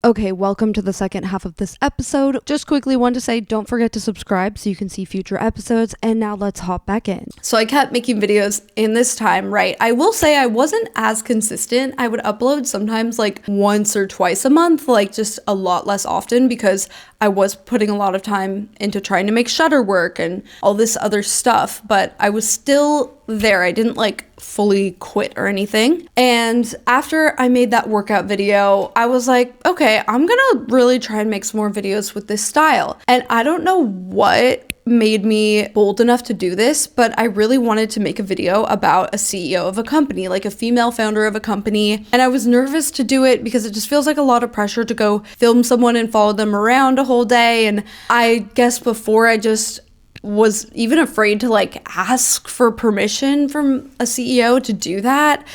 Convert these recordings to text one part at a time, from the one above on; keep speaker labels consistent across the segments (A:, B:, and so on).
A: Okay, welcome to the second half of this episode. Just quickly want to say, don't forget to subscribe so you can see future episodes. And now let's hop back in. So I kept making videos in this time, right? I will say I wasn't as consistent. I would upload sometimes like once or twice a month, like just a lot less often because I was putting a lot of time into trying to make shutter work and all this other stuff, but I was still there. I didn't like fully quit or anything. And after I made that workout video, I was like, okay, I'm gonna really try and make some more videos with this style. And I don't know what made me bold enough to do this, but I really wanted to make a video about a CEO of a company, like a female founder of a company. And I was nervous to do it because it just feels like a lot of pressure to go film someone and follow them around a whole day. And I guess before I just was even afraid to like ask for permission from a CEO to do that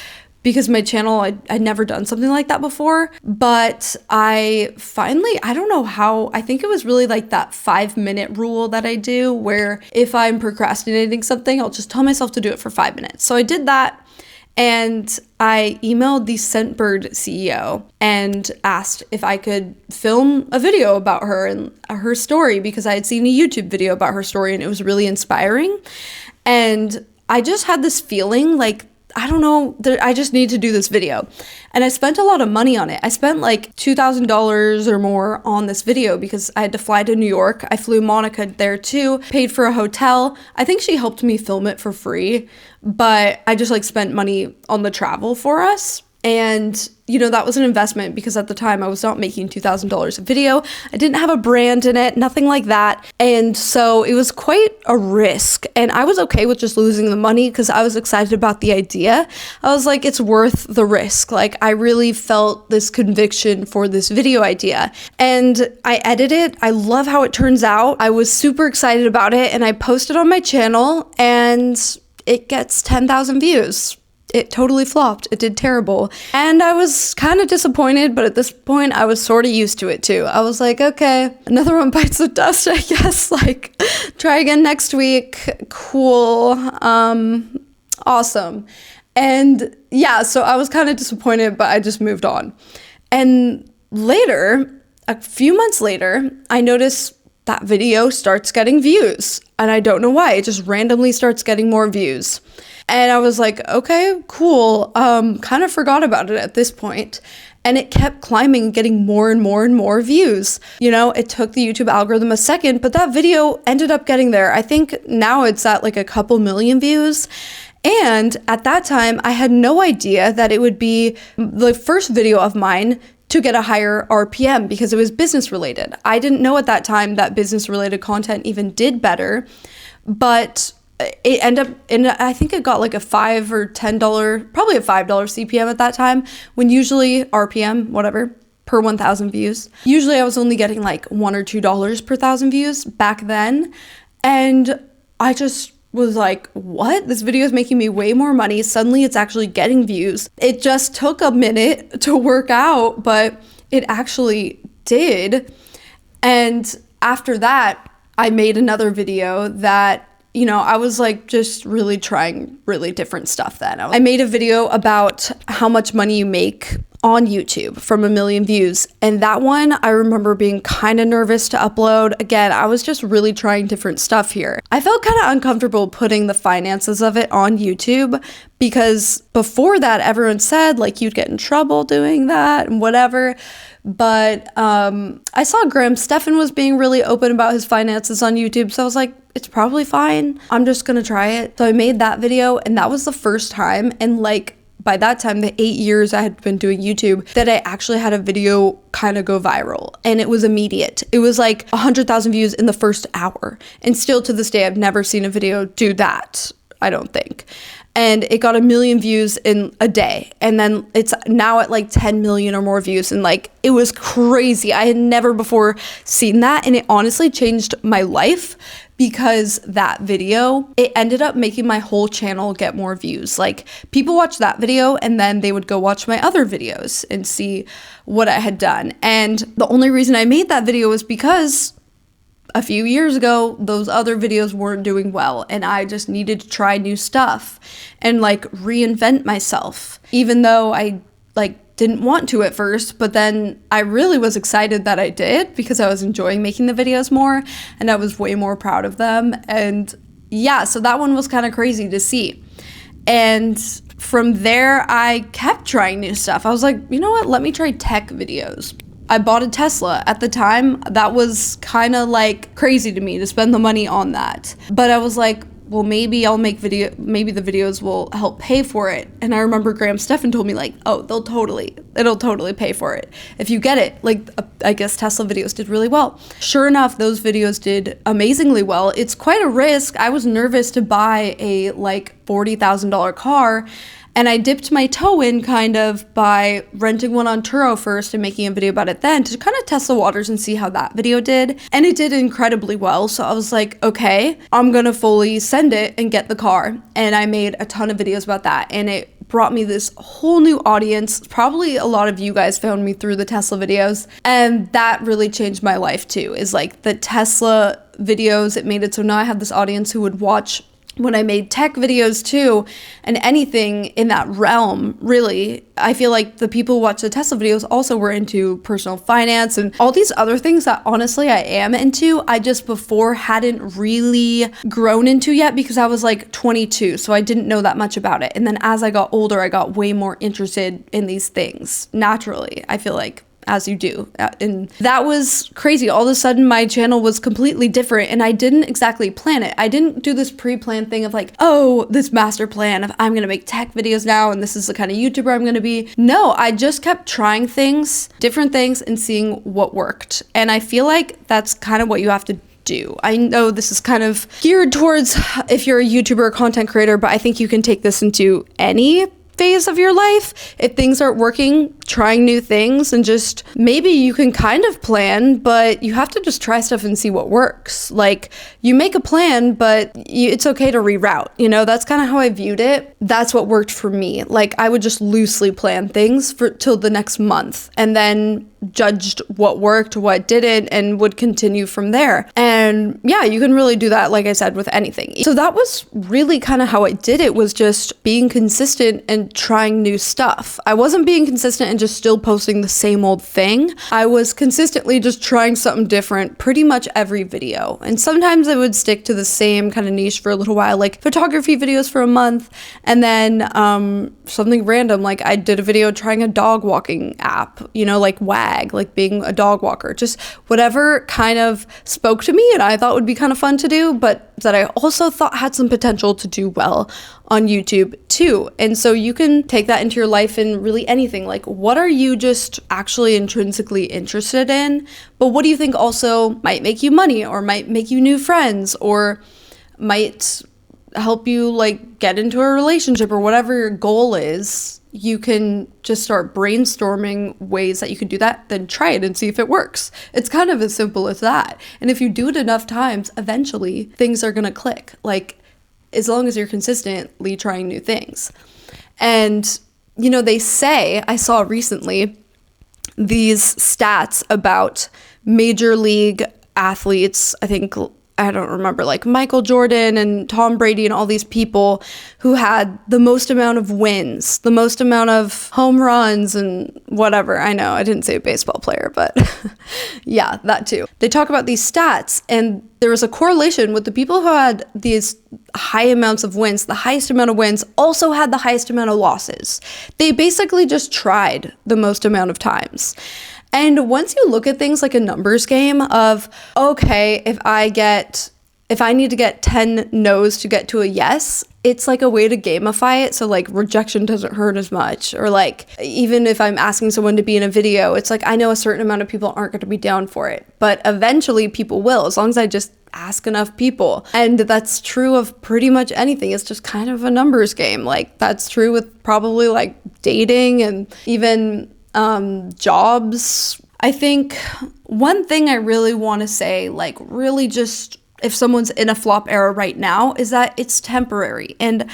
A: because my channel, I'd never done something like that before. But I finally, I don't know how, I think it was really like that 5-minute rule that I do where if I'm procrastinating something, I'll just tell myself to do it for 5 minutes. So I did that. And I emailed the Scentbird CEO and asked if I could film a video about her and her story because I had seen a YouTube video about her story and it was really inspiring. And I just had this feeling like, I don't know, I just need to do this video. And I spent a lot of money on it. I spent like $2,000 or more on this video because I had to fly to New York. I flew Monica there too, paid for a hotel. I think she helped me film it for free, but I just like spent money on the travel for us. And, you know, that was an investment because at the time I was not making $2,000 a video. I didn't have a brand in it, nothing like that. And so it was quite a risk. And I was okay with just losing the money because I was excited about the idea. I was like, it's worth the risk. Like, I really felt this conviction for this video idea. And I edited it. I love how it turns out. I was super excited about it. And I posted on my channel and it gets 10,000 views. It totally flopped. It did terrible. And I was kind of disappointed, but at this point I was sort of used to it too. I was like, okay, another one bites the dust, I guess. Like, try again next week. Cool. Awesome. And yeah, so I was kind of disappointed, but I just moved on. And later, a few months later, I noticed that video starts getting views. And I don't know why. It just randomly starts getting more views. And I was like, okay, cool. Kind of forgot about it at this point. And it kept climbing, getting more and more and more views. You know, it took the YouTube algorithm a second, but that video ended up getting there. I think now it's at like a couple million views. And at that time, I had no idea that it would be the first video of mine to get a higher RPM because it was business related. I didn't know at that time that business related content even did better, but it ended up in, I think it got like a $5 or $10, probably a $5 CPM at that time, when usually RPM, whatever, per 1,000 views. Usually I was only getting like $1 or $2 per 1,000 views back then. And I just was like, what? This video is making me way more money. Suddenly it's actually getting views. It just took a minute to work out, but it actually did. And after that, I made another video that, you know, I was like just really trying really different stuff then. I made a video about how much money you make on YouTube from 1 million views. And that one, I remember being kind of nervous to upload. Again, I was just really trying different stuff here. I felt kind of uncomfortable putting the finances of it on YouTube because before that, everyone said like you'd get in trouble doing that and whatever. But I saw Graham Stephan was being really open about his finances on YouTube. So I was like, it's probably fine. I'm just gonna try it. So I made that video and that was the first time. And like, by that time, the 8 years I had been doing YouTube, that I actually had a video kind of go viral. And it was immediate. It was like 100,000 views in the first hour. And still to this day, I've never seen a video do that, I don't think. And it got 1 million views in a day. And then it's now at like 10 million or more views. And like, it was crazy. I had never before seen that. And it honestly changed my life because that video, it ended up making my whole channel get more views. Like, people watched that video and then they would go watch my other videos and see what I had done. And the only reason I made that video was because a few years ago, those other videos weren't doing well and I just needed to try new stuff and like reinvent myself. Even though I like didn't want to at first, but then I really was excited that I did because I was enjoying making the videos more and I was way more proud of them. And yeah, so that one was kind of crazy to see. And from there, I kept trying new stuff. I was like, you know what? Let me try tech videos. I bought a Tesla. At the time, that was kind of like crazy to me to spend the money on that. But I was like, well, maybe I'll make maybe the videos will help pay for it. And I remember Graham Stephan told me like, oh, it'll totally pay for it if you get it. Like, I guess Tesla videos did really well. Sure enough, those videos did amazingly well. It's quite a risk. I was nervous to buy a like $40,000 car. And I dipped my toe in kind of by renting one on Turo first and making a video about it then to kind of test the waters and see how that video did. And it did incredibly well. So I was like, okay, I'm going to fully send it and get the car. And I made a ton of videos about that. And it brought me this whole new audience. Probably a lot of you guys found me through the Tesla videos. And that really changed my life too, is like the Tesla videos. It made it so now I have this audience who would watch when I made tech videos too, and anything in that realm, really. I feel like the people who watch the Tesla videos also were into personal finance and all these other things that honestly I am into. I just before hadn't really grown into yet because I was like 22, so I didn't know that much about it. And then as I got older, I got way more interested in these things naturally, I feel like. As you do. And that was crazy. All of a sudden my channel was completely different and I didn't exactly plan it. I didn't do this pre-planned thing of like, oh, this master plan of I'm gonna make tech videos now and this is the kind of YouTuber I'm gonna be. No, I just kept trying things, different things, and seeing what worked. And I feel like that's kind of what you have to do. I know this is kind of geared towards if you're a YouTuber or content creator, but I think you can take this into any phase of your life. If things aren't working, trying new things, and just maybe you can kind of plan, but you have to just try stuff and see what works. Like, you make a plan, but it's okay to reroute, you know? That's kind of how I viewed it. That's what worked for me. Like, I would just loosely plan things for till the next month and then judged what worked, what didn't, and would continue from there. And yeah, you can really do that, like I said, with anything. So that was really kind of how I did it, was just being consistent and trying new stuff. I wasn't being consistent and just still posting the same old thing. I was consistently just trying something different pretty much every video. And sometimes I would stick to the same kind of niche for a little while, like photography videos for a month, and then something random, like I did a video trying a dog walking app, you know, like WAG, like being a dog walker, just whatever kind of spoke to me and I thought would be kind of fun to do, but that I also thought had some potential to do well on YouTube too. And so you can take that into your life in really anything. Like, what are you just actually intrinsically interested in? But what do you think also might make you money or might make you new friends or might help you like get into a relationship or whatever your goal is? You can just start brainstorming ways that you can do that, then try it and see if it works. It's kind of as simple as that. And if you do it enough times, eventually things are gonna click. Like, as long as you're consistently trying new things. And, you know, they say, I saw recently these stats about major league athletes, I don't remember, like Michael Jordan and Tom Brady and all these people who had the most amount of wins, the most amount of home runs and whatever. I know I didn't say a baseball player, but yeah, that too. They talk about these stats and there was a correlation with the people who had these high amounts of wins. The highest amount of wins also had the highest amount of losses. They basically just tried the most amount of times. And once you look at things like a numbers game of, okay, if I need to get 10 no's to get to a yes, it's like a way to gamify it so like rejection doesn't hurt as much. Or like, even if I'm asking someone to be in a video, it's like I know a certain amount of people aren't going to be down for it, but eventually people will, as long as I just ask enough people. And that's true of pretty much anything. It's just kind of a numbers game. Like, that's true with probably like dating and even jobs. I think one thing I really want to say, like really just if someone's in a flop era right now, is that it's temporary. And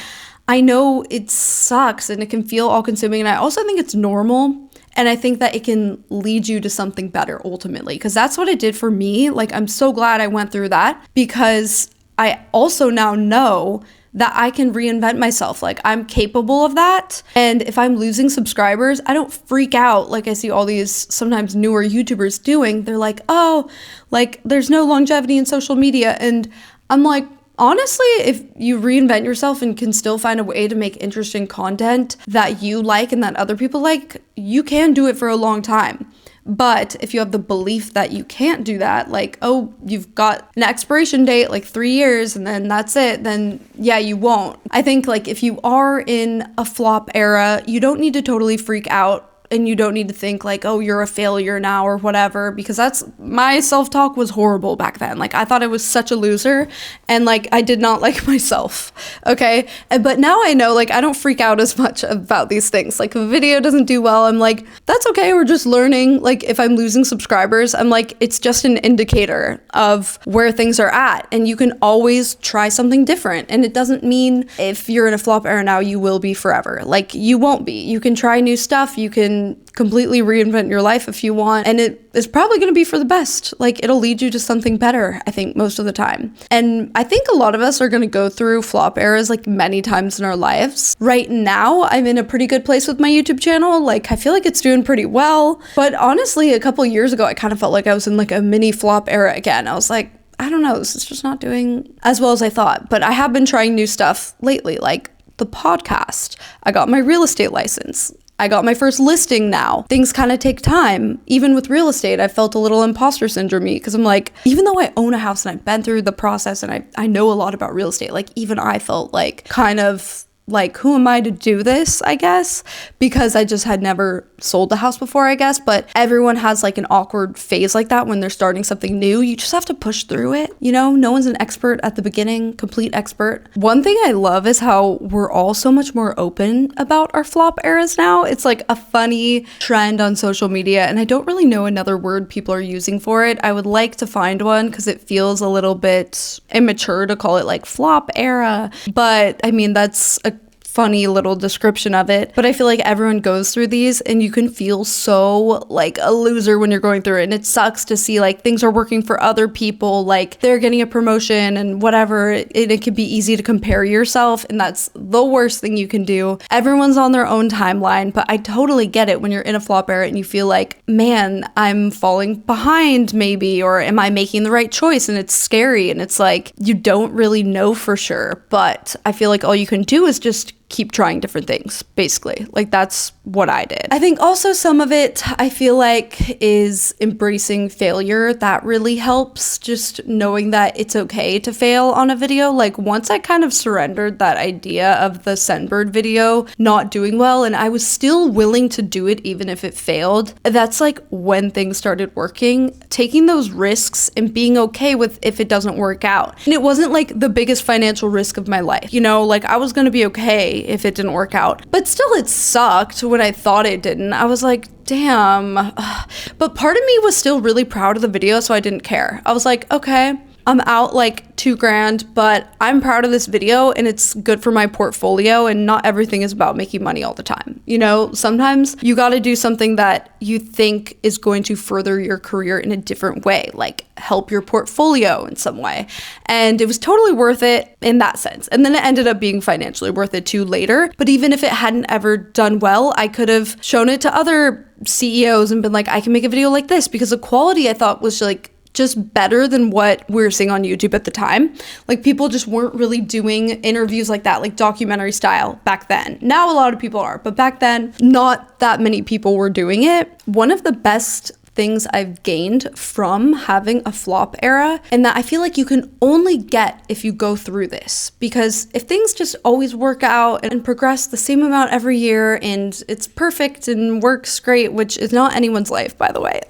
A: I know it sucks and it can feel all consuming. And I also think it's normal. And I think that it can lead you to something better ultimately, because that's what it did for me. Like, I'm so glad I went through that because I also now know that I can reinvent myself. Like, I'm capable of that. And if I'm losing subscribers, I don't freak out like I see all these sometimes newer YouTubers doing. They're like, oh, like there's no longevity in social media. And I'm like, honestly, if you reinvent yourself and can still find a way to make interesting content that you like and that other people like, you can do it for a long time. But if you have the belief that you can't do that, like, oh, you've got an expiration date, like 3 years, and then that's it, then yeah, you won't. I think like if you are in a flop era, you don't need to totally freak out. And you don't need to think like, oh, you're a failure now or whatever, because that's, my self-talk was horrible back then. Like, I thought I was such a loser and like I did not like myself, okay? But now I know, like, I don't freak out as much about these things. Like, if a video doesn't do well, I'm like, that's okay, we're just learning. Like, if I'm losing subscribers, I'm like, it's just an indicator of where things are at. And you can always try something different. And it doesn't mean if you're in a flop era now, you will be forever. Like, you won't be. You can try new stuff. You can completely reinvent your life if you want, and it is probably going to be for the best. Like, it'll lead you to something better, I think, most of the time. And I think a lot of us are going to go through flop eras like many times in our lives. Right now, I'm in a pretty good place with my YouTube channel. Like, I feel like it's doing pretty well, but honestly, a couple years ago, I kind of felt like I was in like a mini flop era again. I was like, I don't know, this is just not doing as well as I thought. But I have been trying new stuff lately, like the podcast. I got my real estate license. I got my first listing now. Things kind of take time. Even with real estate, I felt a little imposter syndrome because I'm like, even though I own a house and I've been through the process and I know a lot about real estate, like even I felt like kind of like, who am I to do this, I guess, because I just had never sold the house before, I guess. But everyone has like an awkward phase like that when they're starting something new. You just have to push through it. You know, no one's an expert at the beginning, complete expert. One thing I love is how we're all so much more open about our flop eras now. It's like a funny trend on social media, and I don't really know another word people are using for it. I would like to find one because it feels a little bit immature to call it like flop era. But I mean, that's a funny little description of it. But I feel like everyone goes through these, and you can feel so like a loser when you're going through it. And it sucks to see like things are working for other people, like they're getting a promotion and whatever. It can be easy to compare yourself, and that's the worst thing you can do. Everyone's on their own timeline, but I totally get it when you're in a flop era and you feel like, man, I'm falling behind maybe, or am I making the right choice? And it's scary, and it's like you don't really know for sure. But I feel like all you can do is just keep trying different things, basically. Like, that's what I did. I think also some of it, I feel like, is embracing failure. That really helps, just knowing that it's okay to fail on a video. Like, once I kind of surrendered that idea of the Scentbird video not doing well, and I was still willing to do it even if it failed, that's like when things started working. Taking those risks and being okay with if it doesn't work out. And it wasn't like the biggest financial risk of my life. You know, like I was gonna be okay if it didn't work out. But still, it sucked when I thought it didn't. I was like, damn. But part of me was still really proud of the video, so I didn't care. I was like, okay, I'm out like $2,000, but I'm proud of this video and it's good for my portfolio, and not everything is about making money all the time. You know, sometimes you got to do something that you think is going to further your career in a different way, like help your portfolio in some way. And it was totally worth it in that sense. And then it ended up being financially worth it too later. But even if it hadn't ever done well, I could have shown it to other CEOs and been like, I can make a video like this, because the quality I thought was like just better than what we were seeing on YouTube at the time. Like, people just weren't really doing interviews like that, like documentary style back then. Now a lot of people are, but back then not that many people were doing it. One of the best things I've gained from having a flop era, and that I feel like you can only get if you go through this, because if things just always work out and progress the same amount every year and it's perfect and works great, which is not anyone's life, by the way,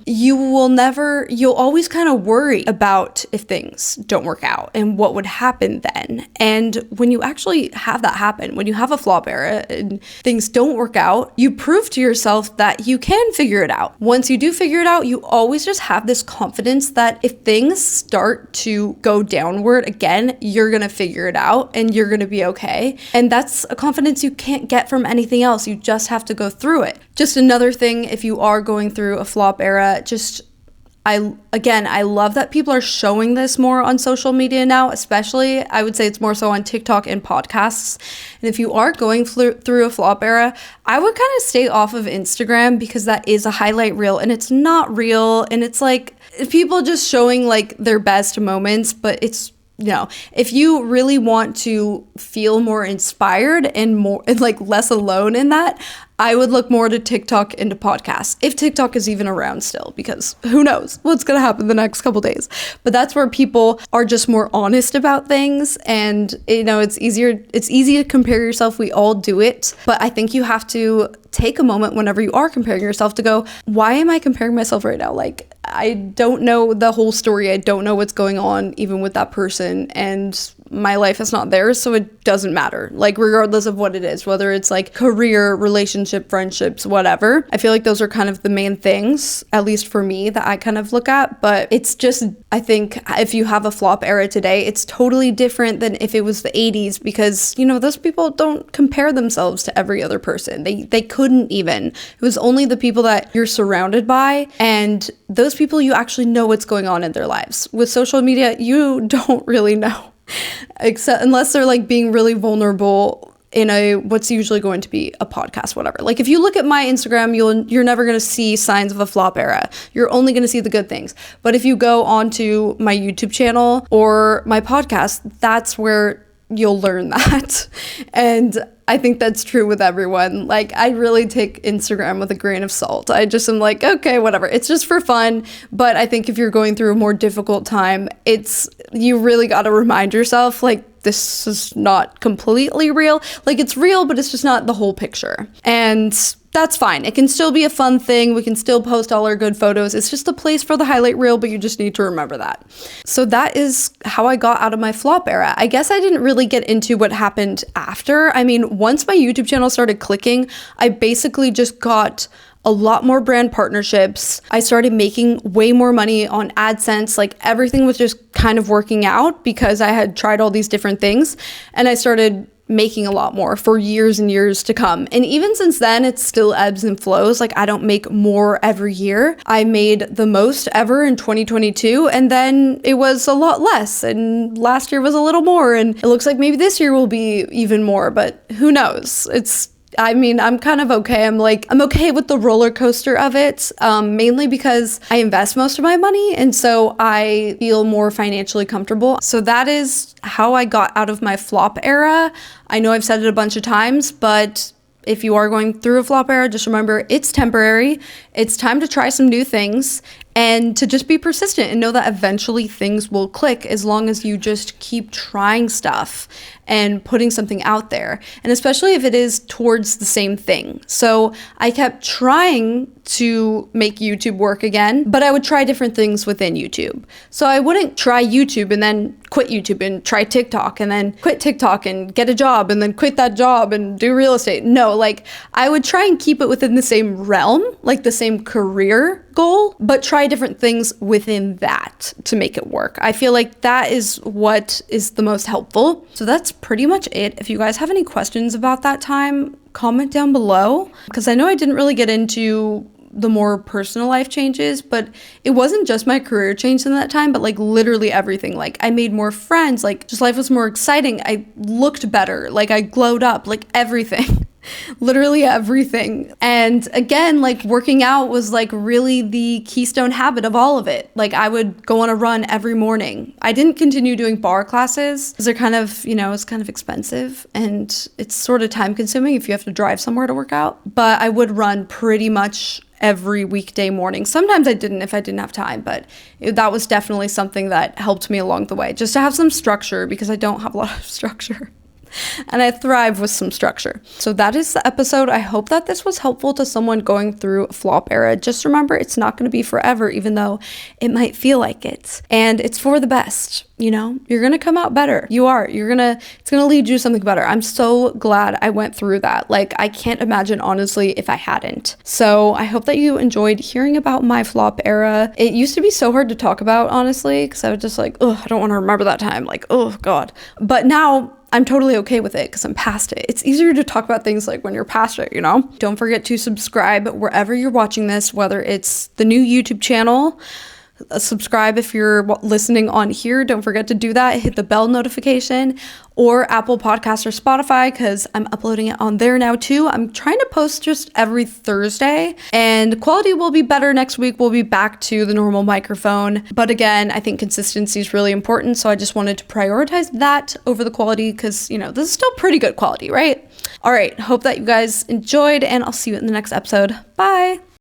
A: you'll always kind of worry about if things don't work out and what would happen then. And when you actually have that happen, when you have a flop era and things don't work out, you prove to yourself that you can figure it out. Once you do figure it out, you always just have this confidence that if things start to go downward again, you're gonna figure it out and you're gonna be okay. And that's a confidence you can't get from anything else. You just have to go through it. Just another thing, if you are going through a flop era, just I love that people are showing this more on social media now, especially I would say it's more so on TikTok and podcasts. And if you are going through a flop era, I would kind of stay off of Instagram because that is a highlight reel and it's not real. And it's like people just showing like their best moments, but it's, if you really want to feel more inspired and more and like less alone in that, I would look more to TikTok and to podcasts, if TikTok is even around still, because who knows what's going to happen the next couple days. But that's where people are just more honest about things. And, it's easy to compare yourself. We all do it. But I think you have to take a moment whenever you are comparing yourself to go, why am I comparing myself right now? Like, I don't know the whole story. I don't know what's going on even with that person. And my life is not theirs, so it doesn't matter. Like, regardless of what it is, whether it's like career, relationship, friendships, whatever. I feel like those are kind of the main things, at least for me, that I kind of look at. But it's just, I think if you have a flop era today, it's totally different than if it was the 80s because, those people don't compare themselves to every other person. They couldn't even. It was only the people that you're surrounded by, and those people you actually know what's going on in their lives. With social media, you don't really know. Except unless they're like being really vulnerable in what's usually going to be a podcast, whatever. Like if you look at my Instagram, you're never going to see signs of a flop era. You're only going to see the good things. But if you go onto my YouTube channel or my podcast, that's where you'll learn that. And I think that's true with everyone. Like, I really take Instagram with a grain of salt. I just am like, okay, whatever. It's just for fun. But I think if you're going through a more difficult time, you really got to remind yourself, like, this is not completely real. Like, it's real, but it's just not the whole picture. And that's fine. It can still be a fun thing. We can still post all our good photos. It's just a place for the highlight reel, but you just need to remember that. So that is how I got out of my flop era. I guess I didn't really get into what happened after. I mean, once my YouTube channel started clicking, I basically just got a lot more brand partnerships. I started making way more money on AdSense. Like, everything was just kind of working out because I had tried all these different things, and I started making a lot more for years and years to come. And even since then, it still ebbs and flows. Like, I don't make more every year. I made the most ever in 2022, and then it was a lot less, and last year was a little more, and it looks like maybe this year will be even more, but who knows? I'm kind of okay. I'm okay with the roller coaster of it, mainly because I invest most of my money, and so I feel more financially comfortable. So that is how I got out of my flop era. I know I've said it a bunch of times, but if you are going through a flop era, just remember it's temporary. It's time to try some new things and to just be persistent and know that eventually things will click as long as you just keep trying stuff and putting something out there. And especially if it is towards the same thing. So I kept trying to make YouTube work again, but I would try different things within YouTube. So I wouldn't try YouTube and then quit YouTube and try TikTok and then quit TikTok and get a job and then quit that job and do real estate. No, like, I would try and keep it within the same realm, like the same career goal, but try different things within that to make it work. I feel like that is what is the most helpful. So that's pretty much it. If you guys have any questions about that time, comment down below, because I know I didn't really get into the more personal life changes, but it wasn't just my career change in that time, but like literally everything. Like, I made more friends, like, just life was more exciting. I looked better, like, I glowed up, like, everything. Literally everything. And again, like, working out was like really the keystone habit of all of it. Like, I would go on a run every morning. I didn't continue doing bar classes because they're kind of, it's kind of expensive and it's sort of time consuming if you have to drive somewhere to work out. But I would run pretty much every weekday morning. Sometimes I didn't if I didn't have time, but that was definitely something that helped me along the way, just to have some structure, because I don't have a lot of structure. And I thrive with some structure. So that is the episode. I hope that this was helpful to someone going through a flop era. Just remember, it's not going to be forever, even though it might feel like it. And it's for the best. You're going to come out better. You are. It's going to lead you to something better. I'm so glad I went through that. Like, I can't imagine, honestly, if I hadn't. So I hope that you enjoyed hearing about my flop era. It used to be so hard to talk about, honestly, because I was just like, I don't want to remember that time. Like, oh God. But now I'm totally okay with it because I'm past it. It's easier to talk about things like when you're past it, Don't forget to subscribe wherever you're watching this, whether it's the new YouTube channel, Subscribe if you're listening on here. Don't forget to do that. Hit the bell notification, or Apple Podcasts or Spotify, because I'm uploading it on there now too. I'm trying to post just every Thursday, and quality will be better next week. We'll be back to the normal microphone. But again, I think consistency is really important. So I just wanted to prioritize that over the quality because, this is still pretty good quality, right? All right. Hope that you guys enjoyed, and I'll see you in the next episode. Bye.